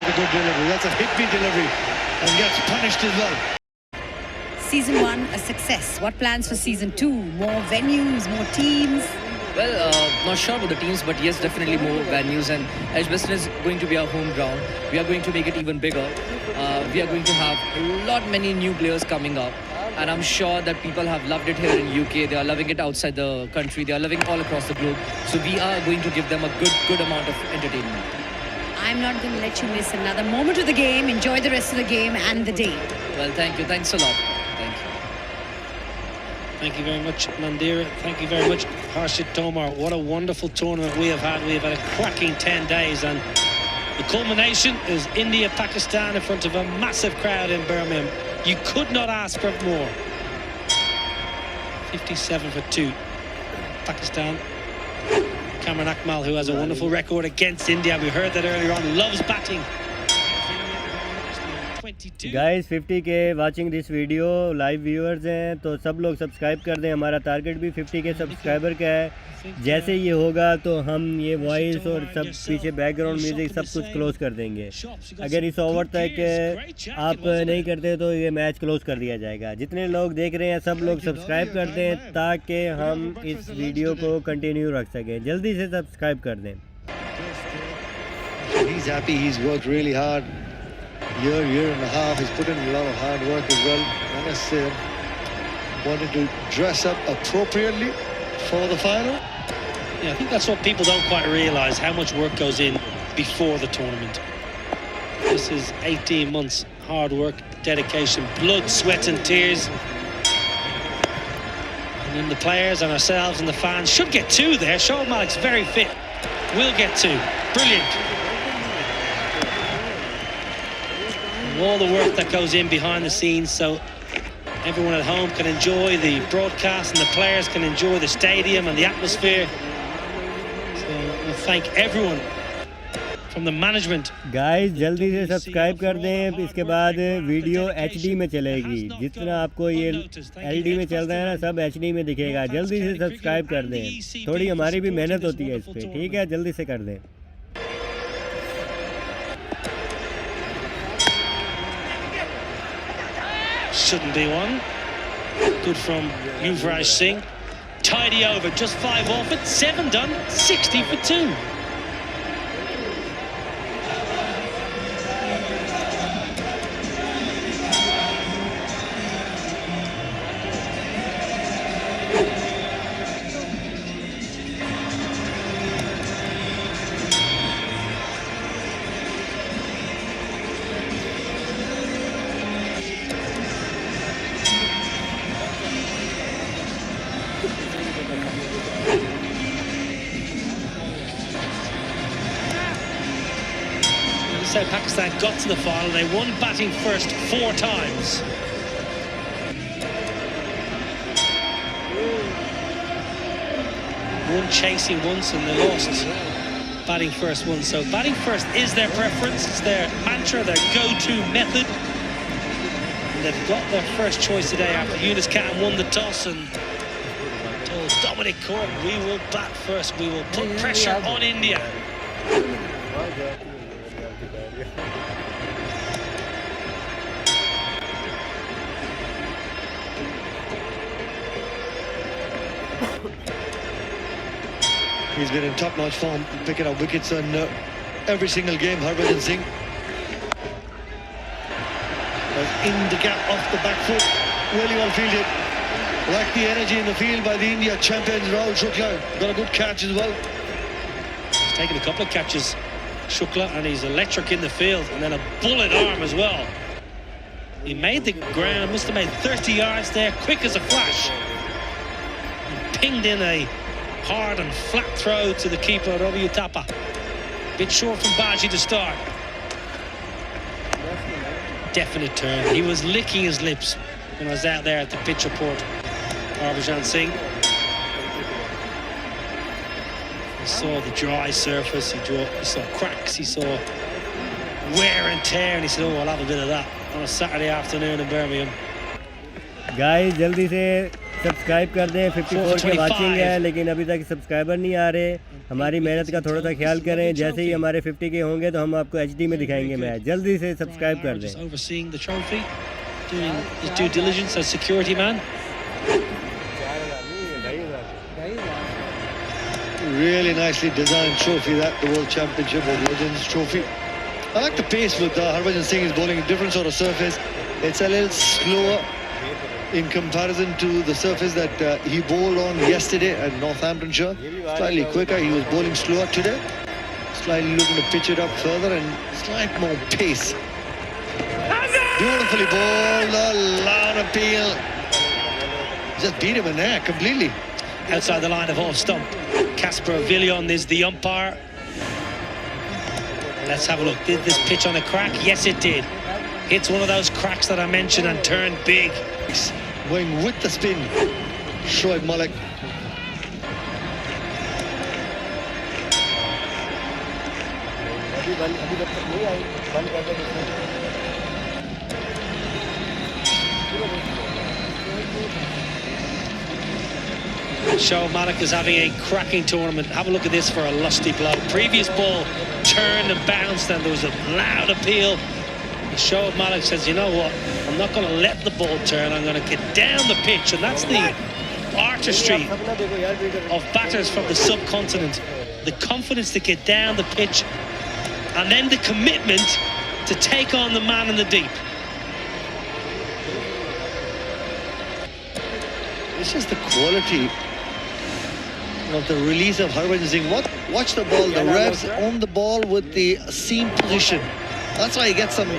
A good delivery. That's a hit-me delivery and gets punished as well. Season 1, a success. What plans for Season 2? More venues, more teams? Well, not sure about the teams, but yes, definitely more venues. And Edgbaston is going to be our home ground. We are going to make it even bigger. We are going to have many new players coming up. And I'm sure that people have loved it here in UK. They are loving it outside the country. They are loving all across the globe. So we are going to give them a good amount of entertainment. I'm not going to let you miss another moment of the game. Enjoy the rest of the game and the day. Well, thank you. Thanks a lot. Thank you. Thank you very much, Mandira. Thank you very much, Harshit Tomar. What a wonderful tournament we have had. We have had a cracking 10 days, and the culmination is India-Pakistan in front of a massive crowd in Birmingham. You could not ask for more. 57 for 2. Pakistan. Cameron Akmal, who has a wonderful record against India. We heard that earlier on. Loves batting. Guys 50K watching this video, live viewers हैं तो सब लोग subscribe कर दें. हमारा target भी 50K subscriber का है. जैसे ये होगा तो हम ये वॉइस और सब पीछे बैकग्राउंड म्यूज़िक सब कुछ क्लोज कर देंगे. अगर इस ओवर तक आप नहीं करते तो ये मैच क्लोज कर दिया जाएगा. जितने लोग देख रहे हैं सब लोग सब्सक्राइब कर दें ताकि हम इस वीडियो को कंटिन्यू रख सकें. जल्दी से सब्सक्राइब कर दें. He's happy. He's worked really hard. Year and a half. He's put in a lot of hard work as well. And as wanted to dress up appropriately for the final. Yeah, I think that's what people don't quite realise, how much work goes in before the tournament. This is 18 months hard work, dedication, blood, sweat and tears. And then the players and ourselves and the fans should get 2 there. Shoaib Malik's very fit. We'll get 2. Brilliant. All the work that goes in behind the scenes, so everyone at home can enjoy the broadcast and the players can enjoy the stadium and the atmosphere. So we'll thank everyone from the management. Guys जल्दी से subscribe कर दें. इसके बाद video HD में चलेगी. जितना आपको ये LD में चल रहा है ना, सब HD में दिखेगा. जल्दी से सब्सक्राइब कर दें. थोड़ी हमारी भी मेहनत होती है इस पर. ठीक है, जल्दी से कर दें. Shouldn't be one. Good from Yuvraj Singh. Tidy over, just 5 off it. 7 done, 60 for 2. So Pakistan got to the final. They won batting first 4 times. Won chasing once and they lost batting first once. So batting first is their preference. It's their mantra, their go-to method. And they've got their first choice today after Yunus Khan won the toss and told Dominic Cork, we will bat first. We will put pressure on India. He's been in top-notch form, picking up wickets on every single game. Harbhajan Singh was in the gap off the back foot, really well fielded. Like the energy in the field by the India champions Rahul Shukla. Got a good catch as well. He's taken a couple of catches, Shukla, and he's electric in the field, and then a bullet arm as well. He made the ground, must have made 30 yards there, quick as a flash. And pinged in a hard and flat throw to the keeper, Ravi Uthappa. Bit short from Baji to start. Definite turn. He was licking his lips when I was out there at the pitch report. Harbhajan Singh. He saw the dry surface, he saw cracks, he saw wear and tear, and he said, oh, I'll have a bit of that on a Saturday afternoon in Birmingham. Guys जल्दी से subscribe कर दें। 54 के watching है लेकिन अभी तक subscriber नहीं आ रहे। हमारी मेहनत का थोड़ा सा ख्याल करें। जैसे ही हमारे 50 के होंगे तो हम आपको HD में दिखाएंगे मैच। जल्दी से सब्सक्राइब कर दें। Overseeing the trophy, doing his due diligence as security man. Really nicely designed trophy, that the World Championship or Legends Trophy. I like the pace with Harbhajan Singh is bowling a different sort of surface. It's a little slower in comparison to the surface that he bowled on yesterday at Northamptonshire. Slightly quicker, he was bowling slower today. Slightly looking to pitch it up further and slight more pace. Beautifully bowled, a loud appeal. Just beat him in there completely. Outside the line of off stump. Casper Villion is the umpire. Let's have a look. Did this pitch on a crack? Yes, it did. Hits one of those cracks that I mentioned and turned big. Going with the spin, Shoaib Malik. Shoaib Malik is having a cracking tournament. Have a look at this for a lusty blow. Previous ball turned and bounced and there was a loud appeal. Shoaib Malik says, you know what, I'm not going to let the ball turn, I'm going to get down the pitch. And that's the artistry of batters from the subcontinent. The confidence to get down the pitch and then the commitment to take on the man in the deep. This is the quality of the release of Harbhajan Singh. Watch the ball, the revs on the ball with the seam position. That's why he gets some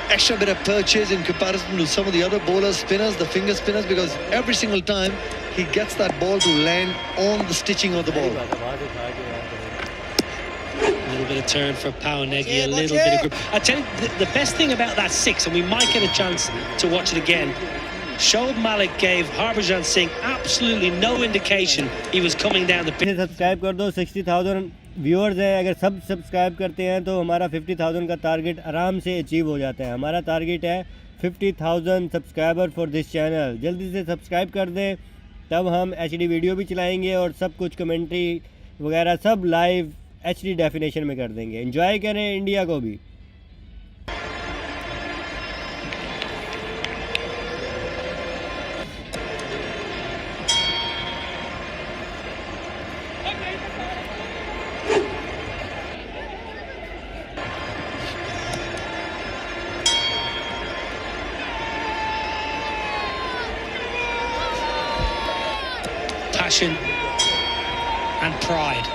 extra bit of purchase in comparison to some of the other bowlers, spinners, the finger spinners, because every single time he gets that ball to land on the stitching of the ball. A little bit of turn for Pawanegi, a little bit of grip. I tell you, the best thing about that six, and we might get a chance to watch it again, Shoaib Malik gave Harbhajan Singh absolutely no indication he was coming down the pitch. Subscribe कर दो। 60,000 viewers हैं। अगर सब subscribe करते हैं तो हमारा 50,000 का टारगेट आराम से अचीव हो जाता है। हमारा टारगेट है 50,000 सब्सक्राइबर फॉर दिस चैनल। जल्दी से सब्सक्राइब कर दें, तब हम HD वीडियो भी चलाएंगे और सब कुछ कमेंट्री वगैरह सब लाइव HD डेफिनेशन में कर देंगे। एंजॉय करें इंडिया को भी। Passion and pride.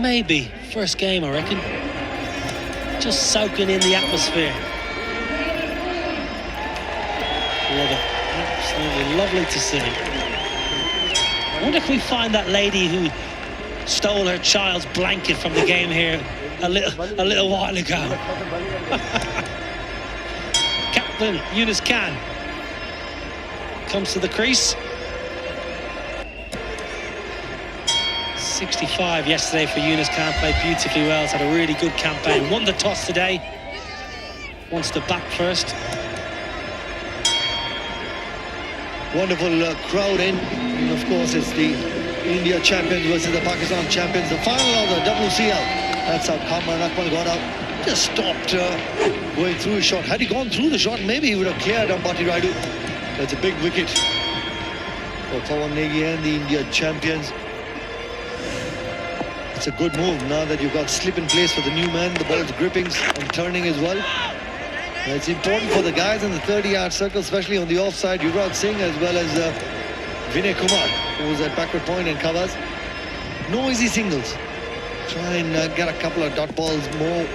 Maybe first game, I reckon. Just soaking in the atmosphere. Love it. Absolutely lovely to see. I wonder if we find that lady who stole her child's blanket from the game here a little while ago. Captain Yunus Khan comes to the crease. 65 yesterday for Yunus Khan, played beautifully well, has had a really good campaign, won the toss today, wants to bat first. Wonderful crowd in. And of course, it's the India champions versus the Pakistan champions. The final of the WCL. That's how Kamran Akmal got out. Just stopped going through his shot. Had he gone through the shot, maybe he would have cleared Ambati Raidu. That's a big wicket for Pawanegi and the India champions. It's a good move now that you've got slip in place for the new man. The ball's gripping and turning as well. It's important for the guys in the 30-yard circle, especially on the offside. Yuvraj Singh as well as Vinay Kumar, who's at backward point and covers. No easy singles. Try and get a couple of dot balls more.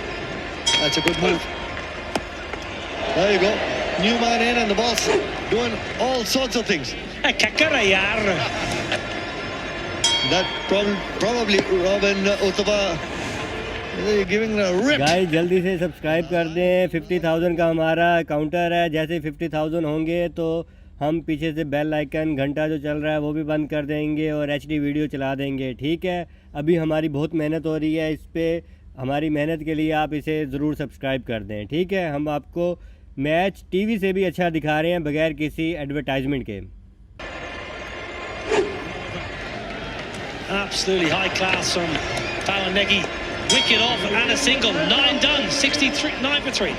That's a good move. There you go. New man in and the boss doing all sorts of things. That probably Robin Uthapa giving a rip. Guys जल्दी से subscribe कर दें। 50,000 का हमारा counter है। जैसे 50,000 होंगे तो हम पीछे से बेल आइकन घंटा जो चल रहा है वो भी बंद कर देंगे और HD वीडियो चला देंगे। ठीक है, अभी हमारी बहुत मेहनत हो रही है इस पे। हमारी मेहनत के लिए आप इसे ज़रूर सब्सक्राइब कर दें। ठीक है, हम आपको मैच टीवी से भी अच्छा दिखा रहे हैं बगैर किसी एडवर्टाइजमेंट के। Absolutely high class from Fayyaz. Wicket off and a single. 9 done. 63, 9 for 3.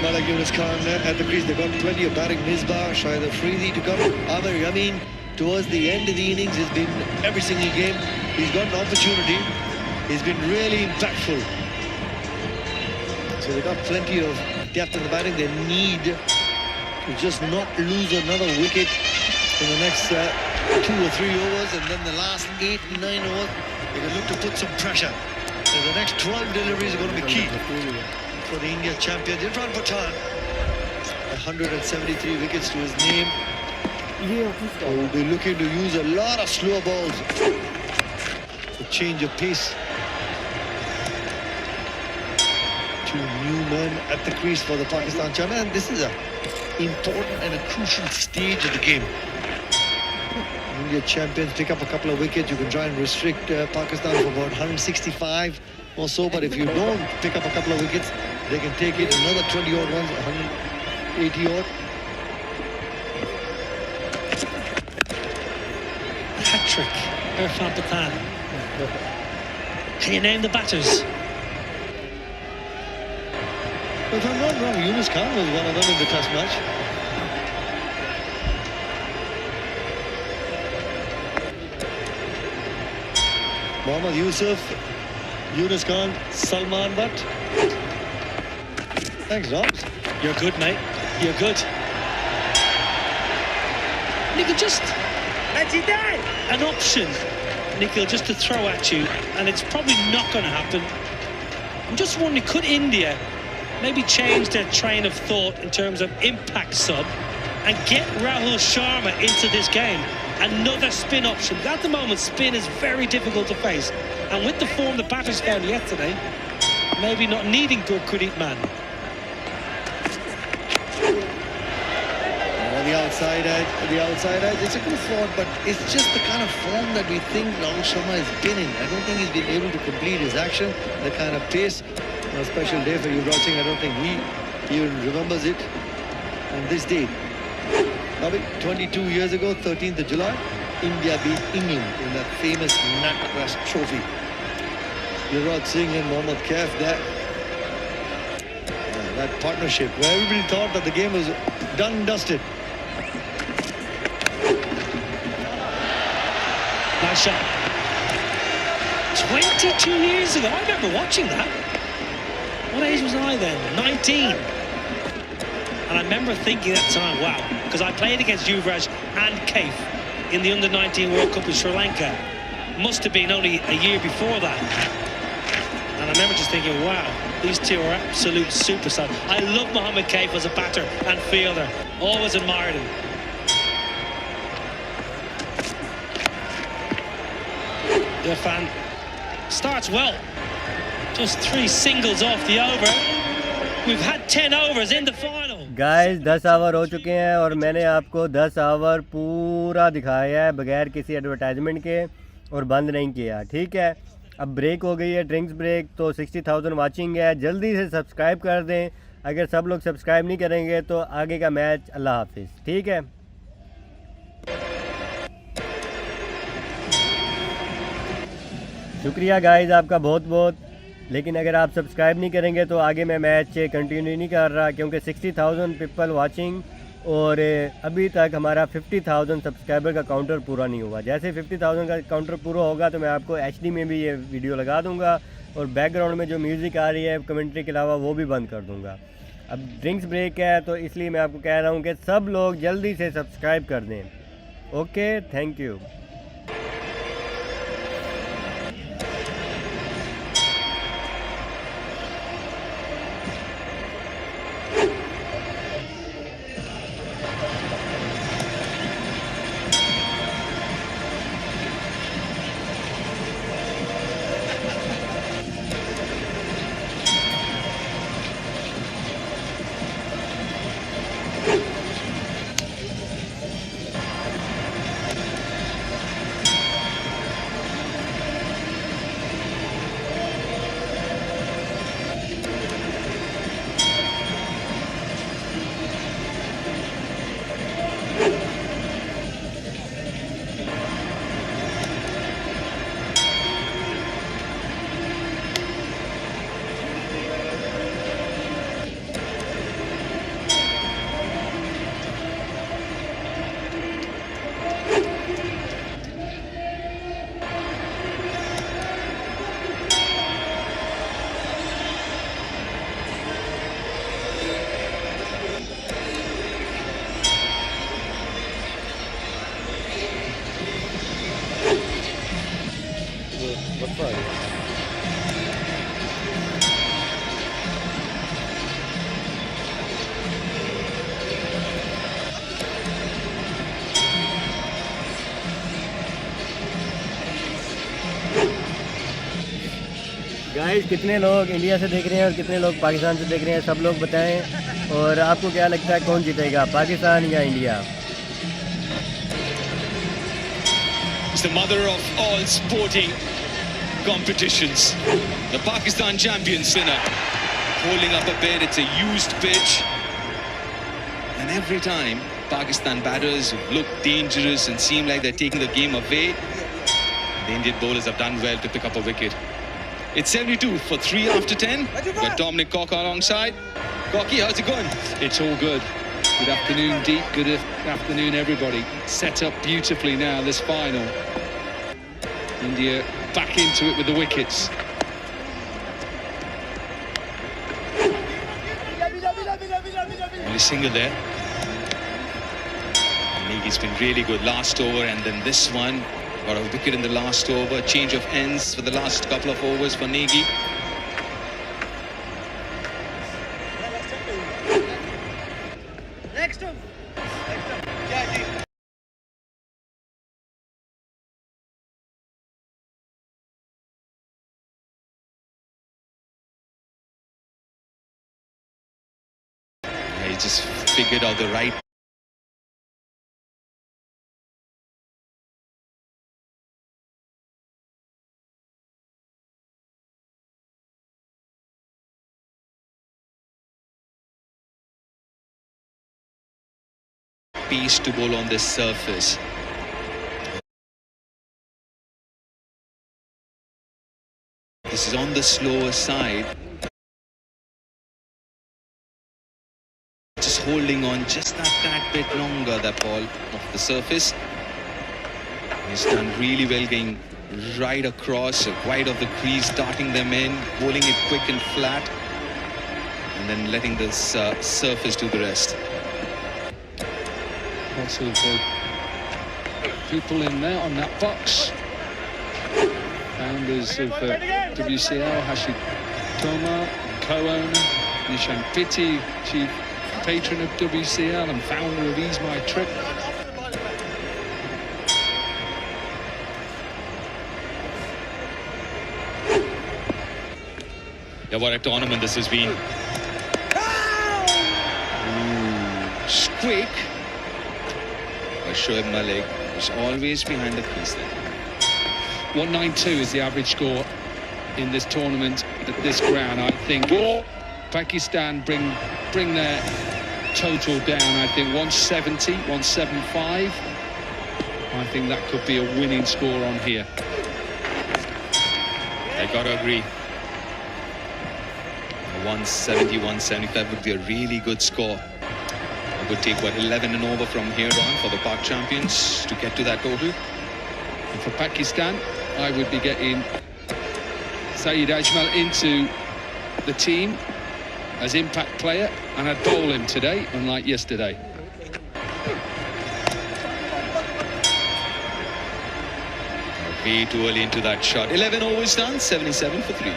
Malik Yunus Khan at the crease. They've got plenty of batting. Misbah, Shahid Afridi to come. Amir Yamin towards the end of the innings has been every single game. He's got an opportunity. He's been really impactful. So they've got plenty of depth in the batting. They need to just not lose another wicket in the next 2 or 3 overs, and then the last 8, 9 overs, they can look to put some pressure. So the next 12 deliveries are going to be key for the India champions. Imran Pathan, 173 wickets to his name. Will be looking to use a lot of slower balls to change of pace. 2 new men at the crease for the Pakistan champions, and this is a important and a crucial stage of the game. India champions pick up a couple of wickets, you can try and restrict Pakistan for about 165 or so, but if you don't pick up a couple of wickets, they can take it another 20 odd runs, 180 odd. Hat-trick, Irfan Pathan. Can you name the batters? If I'm not wrong, Yunus Khan was one of them in the test match. Mohammad Yusuf, Yunus Khan, Salman Butt. Thanks, Robs. You're good, mate. You're good. Nikhil, just an option, Nikhil, just to throw at you, and it's probably not going to happen. I'm just wondering, could India maybe change their train of thought in terms of impact sub and get Rahul Sharma into this game? Another spin option. At the moment, spin is very difficult to face, and with the form the batters found yesterday, maybe not needing Gurpreet Man. The outside edge, it's a good thought, but it's just the kind of form that we think Rahul Sharma has been in. I don't think he's been able to complete his action, the kind of pace. A special day for Yuvraj Singh. I don't think he even remembers it on this day. 22 years ago, 13th of July, India beat England in that famous NatWest Trophy. Yuvraj Singh and Mohammad Kaif, that partnership where everybody thought that the game was done and dusted. Nice shot. 22 years ago, I remember watching that. What age was I then? 19. And I remember thinking at the time, wow, because I played against Yuvraj and Kaif in the Under-19 World Cup in Sri Lanka. Must have been only a year before that. And I remember just thinking, wow, these two are absolute superstars. I love Mohammad Kaif as a batter and fielder. Always admired him. Irfan starts well. Just 3 singles off the over. We've had 10 overs in the final. Guys 10 hour हो चुके हैं और मैंने आपको 10 our पूरा दिखाया है बगैर किसी एडवर्टाइजमेंट के और बंद नहीं किया, ठीक है। अब ब्रेक हो गई है, ड्रिंक्स ब्रेक, तो 60,000 वाचिंग है। जल्दी से सब्सक्राइब कर दें। अगर सब लोग सब्सक्राइब नहीं करेंगे तो आगे का मैच अल्लाह हाफिज़, ठीक है। शुक्रिया गाइस आपका बहुत बहुत, लेकिन अगर आप सब्सक्राइब नहीं करेंगे तो आगे मैं मैच कंटिन्यू नहीं कर रहा, क्योंकि 60,000 पीपल वाचिंग और अभी तक हमारा 50,000 सब्सक्राइबर का काउंटर पूरा नहीं हुआ। जैसे 50,000 का काउंटर पूरा होगा तो मैं आपको HD में भी ये वीडियो लगा दूंगा और बैकग्राउंड में जो म्यूज़िक आ रही है कमेंट्री के अलावा वो भी बंद कर दूंगा। अब ड्रिंक्स ब्रेक है तो इसलिए मैं आपको कह रहा हूँ कि सब लोग जल्दी से सब्सक्राइब कर दें। Okay, thank you. गाइस कितने लोग इंडिया से देख रहे हैं और कितने लोग पाकिस्तान से देख रहे हैं, सब लोग बताएं। और आपको क्या लगता है कौन जीतेगा, पाकिस्तान या India? It's the mother of all sporting competitions. The Pakistan champions winner. Holding up a bid, it's a used pitch. And every time Pakistan batters look dangerous and seem like they're taking the game away, the Indian bowlers have done well to pick up a wicket. It's 72 for 3 after 10. Got Dominic Cock alongside. Cocky, how's it going? It's all good. Good afternoon, Deep. Good afternoon, everybody. Set up beautifully now, this final. India back into it with the wickets. Only single there. Negi's been really good last over, and then this one. Got a wicket in the last over. Change of ends for the last couple of overs for Negi. He just figured out the right. Pace to bowl on this surface. This is on the slower side. Just holding on just that tad bit longer, that ball off the surface. He's done really well, getting right across, wide of the crease, darting them in, bowling it quick and flat, and then letting this surface do the rest. Lots of people in there on that box. Founders of WCL, Hashid Tomar, co-owner, Nishan Pitti, chief patron of WCL and founder of Ease My Trip. Yeah, what a tournament this has been. Squeak. Shoaib Malik was always behind the crease there. 192 is the average score in this tournament at this ground. I think Pakistan bring their total down. I think 170, 175. I think that could be a winning score on here. I gotta agree. 170, 175 would be a really good score. It would take, what, 11 and over from here on for the Pak champions to get to that total. And for Pakistan, I would be getting Saeed Ajmal into the team as impact player, and I'd bowl him today, unlike yesterday. Way too early into that shot. 11 overs done, 77 for 3.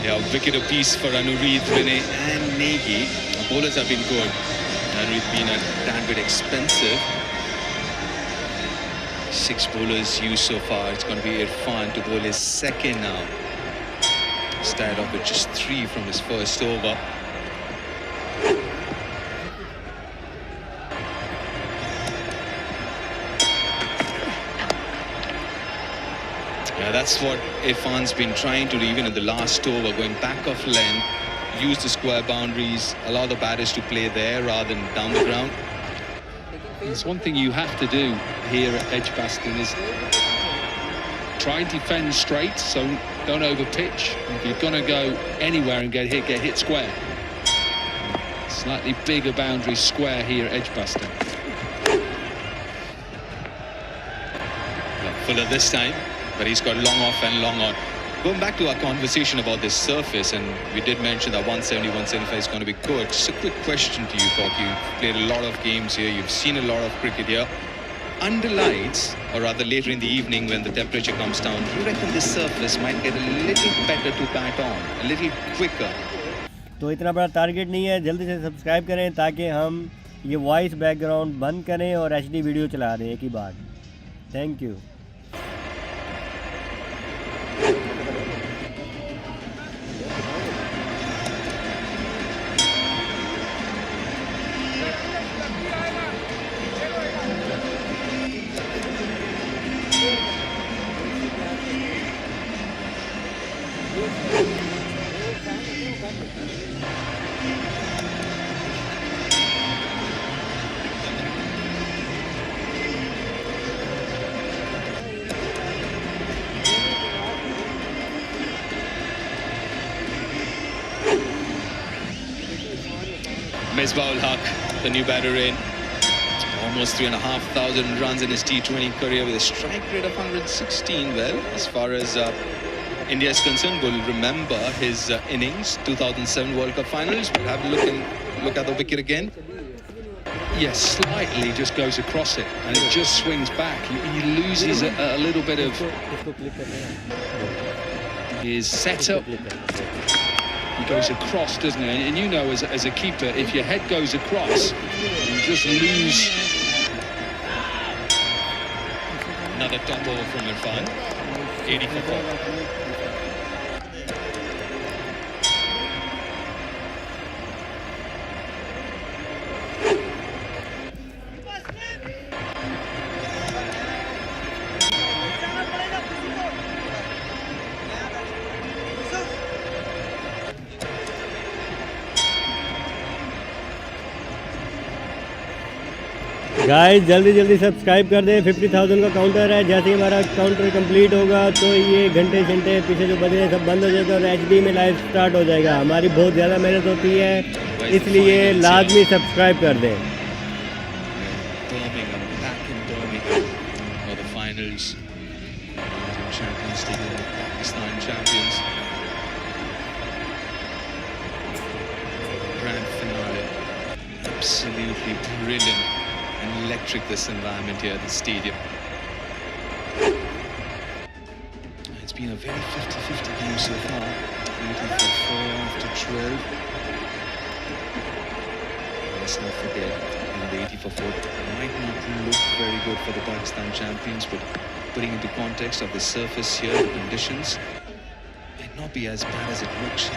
Yeah, wicket apiece for Anureed, Vinay and Negi. The bowlers have been good. Anureed been a tad bit expensive. 6 bowlers used so far. It's going to be Irfan to bowl his second now. Started off with just 3 from his first over. Yeah, that's what Irfan's been trying to do even in the last over, going back off length, use the square boundaries, allow the batters to play there rather than down the ground. There's one thing you have to do here at Edgbaston is try and defend straight, so don't over pitch. If you're going to go anywhere and get hit square. Slightly bigger boundary square here at Edgbaston. fuller this time, but he's got long off and long on. Going back to our conversation about this surface, and we did mention that 170, 175 is going to be good. Just a quick question to you, Cock. You've played a lot of games here. You've seen a lot of cricket here. Under lights, or rather later in the evening when the temperature comes down, do you reckon this surface might get a little better to bat on, a little quicker? तो इतना बड़ा target नहीं है, जल्दी से subscribe करें ताकि हम ये वॉइस बैकग्राउंड बंद करें और HD वीडियो चला दें एक ही बार। Thank you. Misbah-ul-Haq, the new batter in, almost 3,500 runs in his T20 career with a strike rate of 116. Well, as far as India is concerned, we'll remember his innings, 2007 World Cup finals. We'll have a look at the wicket again. Yes, slightly just goes across it, and it just swings back. He loses a little bit of his setup. He goes across, doesn't he? And you know, as a keeper, if your head goes across, you just lose. Another top over from Irfan, 80 for 4. Guys जल्दी subscribe कर दें। 50,000 का counter है। जैसे ही हमारा counter complete होगा तो ये घंटे पीछे जो बज रहे हैं सब बंद हो जाएगा और HD में लाइव स्टार्ट हो जाएगा। हमारी बहुत ज़्यादा मेहनत होती है, इसलिए लाजमी सब्सक्राइब कर दें। Absolutely brilliant and electric, this environment here at the stadium. It's been a very 50-50 game so far. 80 for 4 after 12. Let's not forget, the 80 for 4 might not look very good for the Pakistan champions, but putting into context of the surface here, the conditions, might not be as bad as it looks.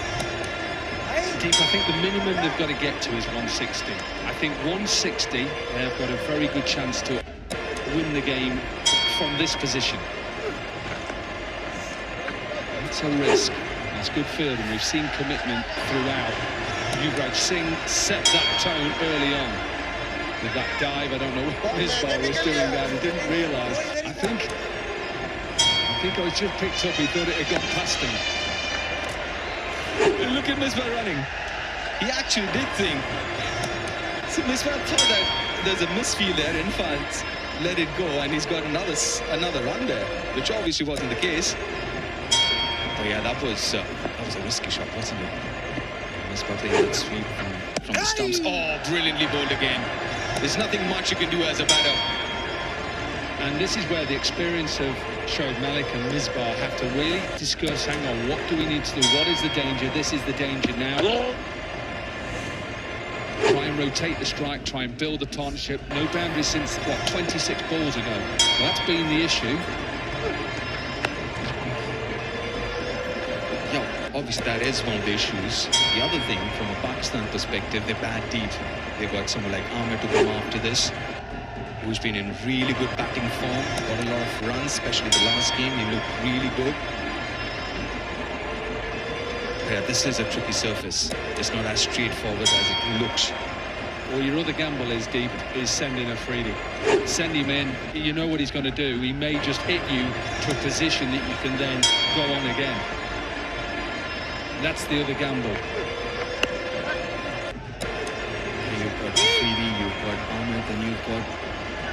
I think the minimum they've got to get to is 160. I think 160, they've got a very good chance to win the game from this position. It's a risk. It's good fielding. We've seen commitment throughout. Yuvraj Singh set that tone early on with that dive. I don't know what Misbah was doing there. He didn't realise. I think I was just picked up. He thought it had gone past him. Look at Misbah running. He actually did think. So Misbah thought that there's a misfield there. In fact, let it go, and he's got another run there, which obviously wasn't the case. But yeah, that was a risky shot, wasn't it? Misbah playing that sweep from the stumps. Oh, brilliantly bowled again. There's nothing much you can do as a batter. And this is where the experience of Shoaib Malik and Misbah have to really discuss, hang on, what do we need to do? What is the danger? This is the danger now. Try and rotate the strike, try and build the partnership. No boundaries since, what, 26 balls ago. Well, that's been the issue. Yeah, obviously that is one of the issues. The other thing, from a Pakistan perspective, they're bad deep. They've got someone like Amir to come after this, who's been in really good batting form, got a lot of runs, especially the last game. He looked really good. Yeah, this is a tricky surface. It's not as straightforward as it looks. Or your other gamble is deep, is sending a freebie. Send him in, you know what he's going to do. He may just hit you to a position that you can then go on again. That's the other gamble. You've got freebie, you've got Ahmed, and you've got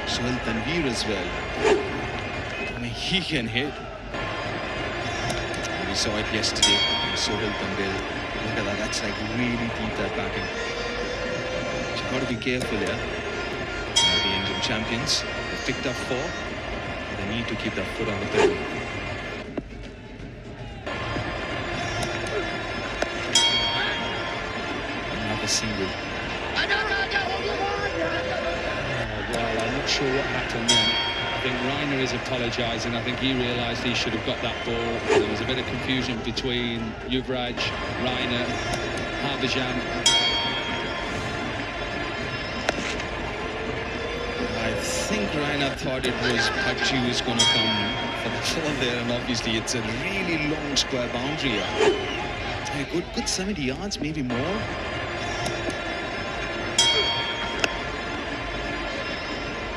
Sohail Tanveer as well. I mean, he can hit. We saw it yesterday. Sohail Tambil. Look at that. That's like really deep, that backing. You've got to be careful here. The Indian champions. They picked up 4. They need to keep that foot on the pedal. Another single. Well, I'm not sure what happened then. I think Reiner is apologising. I think he realised he should have got that ball. There was a bit of confusion between Yuvraj, Reiner, Harbhajan. I think Reiner thought it was Pachu was going to come for the fall there, and obviously it's a really long square boundary. A good 70 yards, maybe more.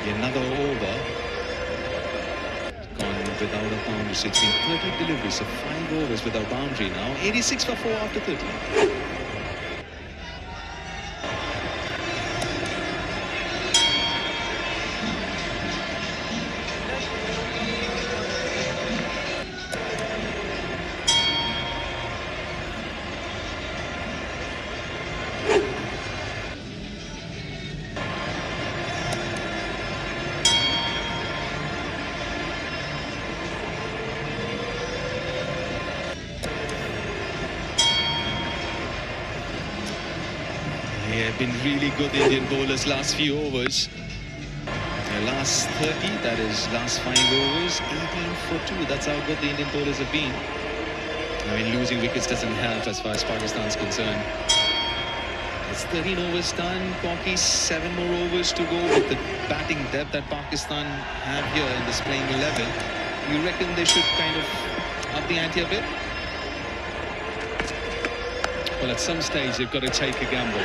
Another over. Gone without a boundary. So it's been 30 deliveries, so 5 overs without boundary now. 86 for 4 after 30. Yeah, been really good, the Indian bowlers last few overs. Last 30, that is last 5 overs, 18 for 2. That's how good the Indian bowlers have been. I mean, losing wickets doesn't help as far as Pakistan's concerned. It's 13 overs done, Pocky, 7 more overs to go with the batting depth that Pakistan have here in this playing 11. You reckon they should kind of up the ante a bit? Well, at some stage they've got to take a gamble,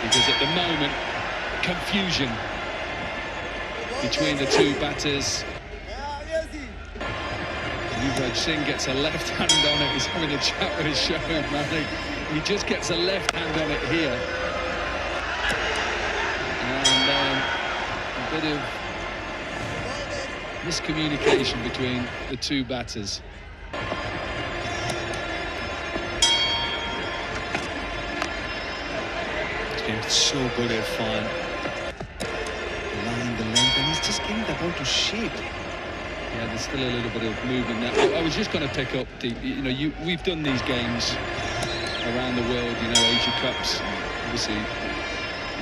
because at the moment, confusion between the 2 batters. Yuvraj Singh gets a left hand on it. He's having a chat with his Shoaib Malik. He just gets a left hand on it here. And a bit of miscommunication between the 2 batters. So good at fun, line the length, and he's just getting the ball to shape. Yeah, there's still a little bit of movement there. I was just going to pick up we've done these games around the world, Asia Cups, obviously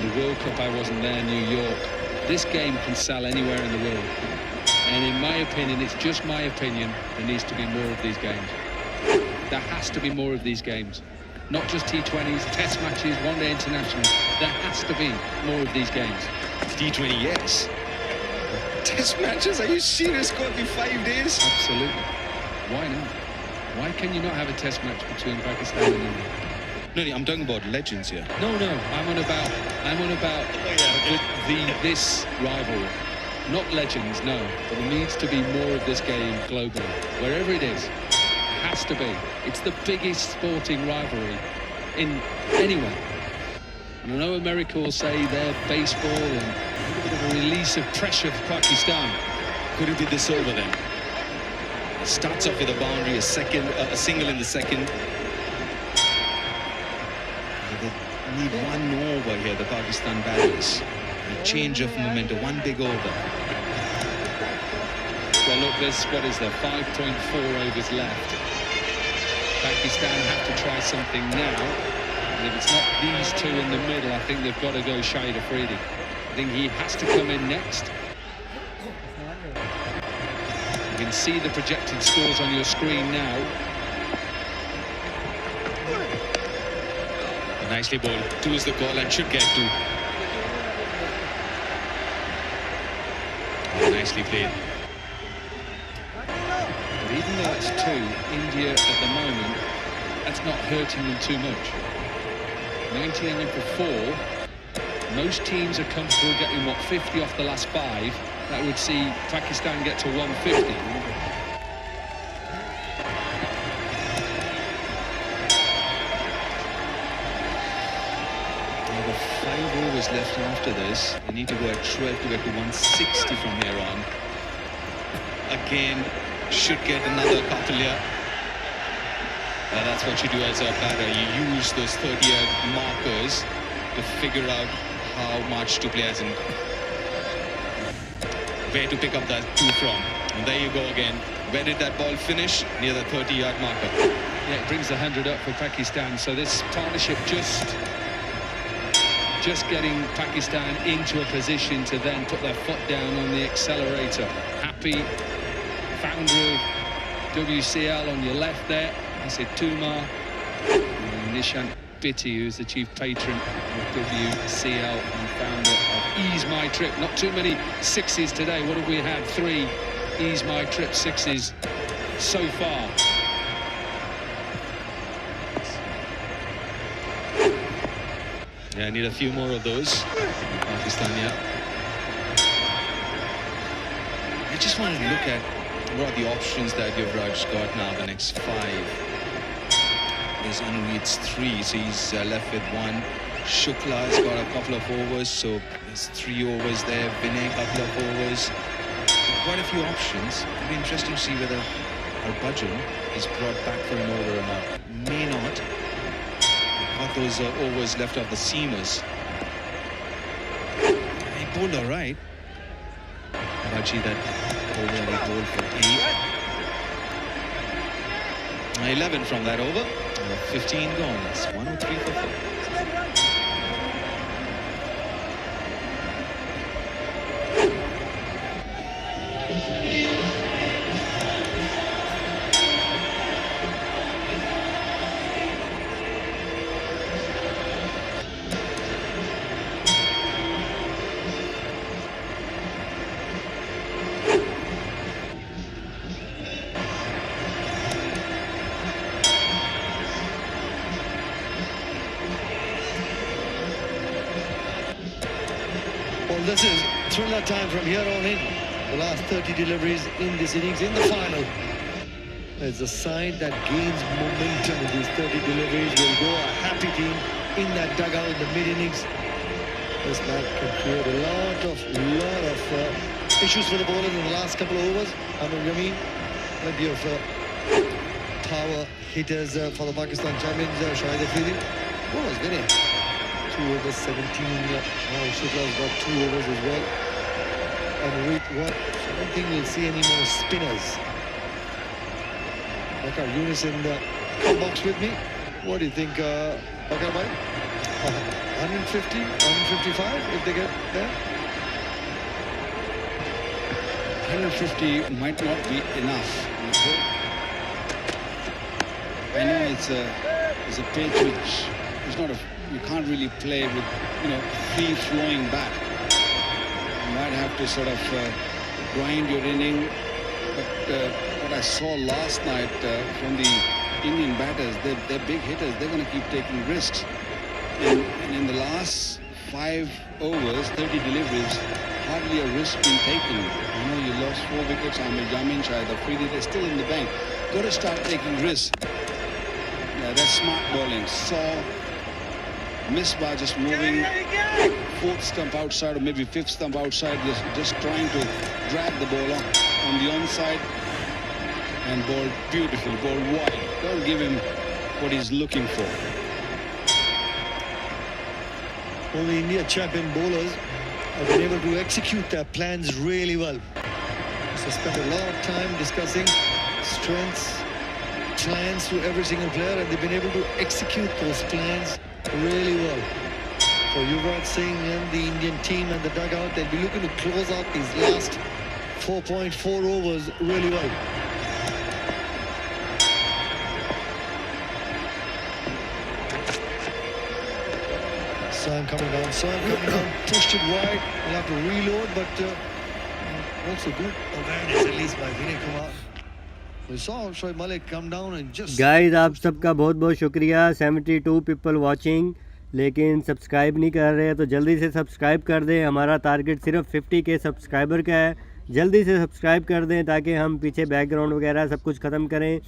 the World Cup. I wasn't there, New York. This game can sell anywhere in the world, and in my opinion, it's just my opinion, there needs to be more of these games. There has to be more of these games. Not just T20s, test matches, one-day internationals. There has to be more of these games. T20, yes. Test matches? Are you serious? Got me 5 days? Absolutely. Why not? Why can you not have a test match between Pakistan and India? No, I'm talking about legends here. No, I'm on about this rivalry. Not legends, no. But there needs to be more of this game globally, wherever it is. Has to be. It's the biggest sporting rivalry in anywhere. And I know America will say they're baseball and a little bit of a release of pressure for Pakistan. Could it be this over then? It starts off with a boundary, a single in the second. They need one over here, the Pakistan batters. A change of momentum, one big over. Well, look, what is there? 5.4 overs left. Pakistan have to try something now, and if it's not these 2 in the middle, I think they've got to go Shahid Afridi. I think he has to come in next. You can see the projected scores on your screen now. Nicely bowled. 2 is the call and should get 2. Nicely played. Even though it's 2, India at the moment, that's not hurting them too much. 19 for 4. Most teams are comfortable getting, 50 off the last 5. That would see Pakistan get to 150. There are 5 overs left after this. They need to go at 12 to get to 160 from here on. Again, should get another couple here. That's what you do as a batter. You use those 30-yard markers to figure out how much to play, as in where to pick up that 2 from. And there you go again. Where did that ball finish? Near the 30-yard marker. Yeah, it brings the 100 up for Pakistan. So this partnership just getting Pakistan into a position to then put their foot down on the accelerator. Happy, founder of WCL on your left there. I said Tumar, and Nishan Pitti, who's the chief patron of WCL and founder of Ease My Trip. Not too many sixes today. What have we had? 3 Ease My Trip sixes so far. Yeah, I need a few more of those. Pakistan, yeah. I just wanted to look at what are the options that Yuvraj got now, the next 5. There's Anurit's 3, so he's left with 1. Shukla's got a couple of overs, so there's 3 overs there. Vinay, a couple of overs. Quite a few options. It'll be interesting to see whether Harbhajan is brought back for an over or not. May not. Got those overs left off the seamers. He bowled all right. Baji, that over that he bowled for 8. 11 from that over. 15 gone. It's 103 for 4. Well, this is thriller time from here on in. The last 30 deliveries in this innings, in the final. It's a side that gains momentum in these 30 deliveries. Will go a happy team in that dugout in the mid-innings. This man can create a lot of issues for the bowlers in the last couple of overs. I mean, plenty of power hitters for the Pakistan champions, Shahid Afridi. What was winning? 2 overs, 17. Shukla's got 2 overs as well. And with what? I don't think we'll see any more spinners. Bakar Yunus in the box with me. What do you think, Bakar bhai? 150, 155 if they get there? 150 might not be enough. I know it's a pitch which is not you can't really play with free flowing bat. You might have to sort of grind your inning. But what I saw last night from the Indian batters, they're big hitters. They're going to keep taking risks. And in the last 5 overs, 30 deliveries, hardly a risk been taken. You lost 4 wickets. Amir Jamin, Shahid Afridi, they're still in the bank. Got to start taking risks. Yeah, that's smart bowling. Saw Misbah just moving 4th stump outside or maybe 5th stump outside, just trying to drag the ball on the onside, and bowled beautifully, bowled wide. Don't give him what he's looking for. Well, the India champion bowlers have been able to execute their plans really well. So spent a lot of time discussing strengths, plans to every single player, and they've been able to execute those plans really well. For Yuvraj Singh and the Indian team and the dugout, they'll be looking to close out these last 4.4 overs really well. Sam coming down, pushed it wide. We'll have to reload, but also good awareness at least by Vinay Kumar. We saw Shoaib Malik come down and just... guys आप सबका बहुत बहुत शुक्रिया. 72 people watching, लेकिन subscribe नहीं कर रहे हैं, तो जल्दी से सब्सक्राइब कर दें. हमारा टारगेट सिर्फ 50 के सब्सक्राइबर का है. जल्दी से सब्सक्राइब कर दें ताकि हम पीछे बैकग्राउंड वगैरह सब कुछ ख़त्म करें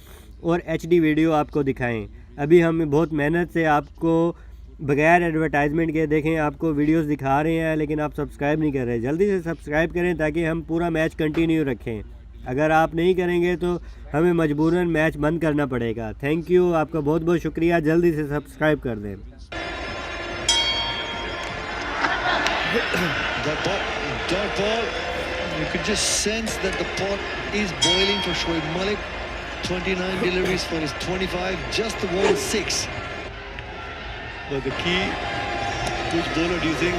और HD वीडियो आपको दिखाएं. अभी हम बहुत मेहनत से आपको बगैर एडवर्टाइजमेंट के देखें आपको वीडियोस दिखा रहे हैं, लेकिन आप सब्सक्राइब नहीं कर रहे. जल्दी से सब्सक्राइब करें ताकि हम पूरा मैच कंटिन्यू रखें. अगर आप नहीं करेंगे तो हमें मजबूरन मैच बंद करना पड़ेगा। थैंक यू, आपका बहुत बहुत शुक्रिया। जल्दी से सब्सक्राइब कर दें। Dot ball, you could just sense that the pot is boiling for Shoaib Malik. 29 deliveries for his 25, just the ball 6. But the key, which bowler do you think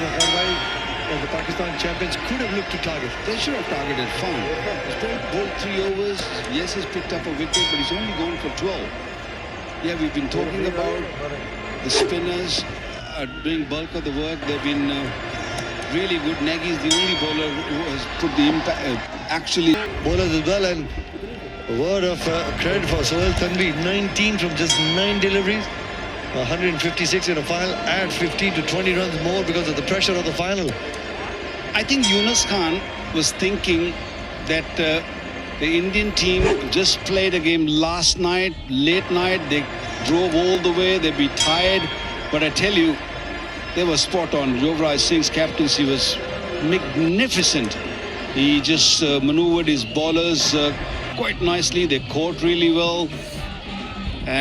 the Pakistan champions could have looked to target? They should have targeted Fun. He's bowled 3 overs. Yes, he's picked up a wicket, but he's only gone for 12. Yeah, we've been talking about the spinners doing bulk of the work. They've been really good. Nagy is the only bowler who has put the impact. Actually, Bowlers as well, and a word of credit for Sohail Tanvi, 19 from just 9 deliveries, 156 in a final, add 15 to 20 runs more because of the pressure of the final. I think Yunus Khan was thinking that the Indian team just played a game last night, late night. They drove all the way. They'd be tired, but I tell you, they were spot on. Yuvraj Singh's captaincy was magnificent. He just maneuvered his bowlers quite nicely. They caught really well.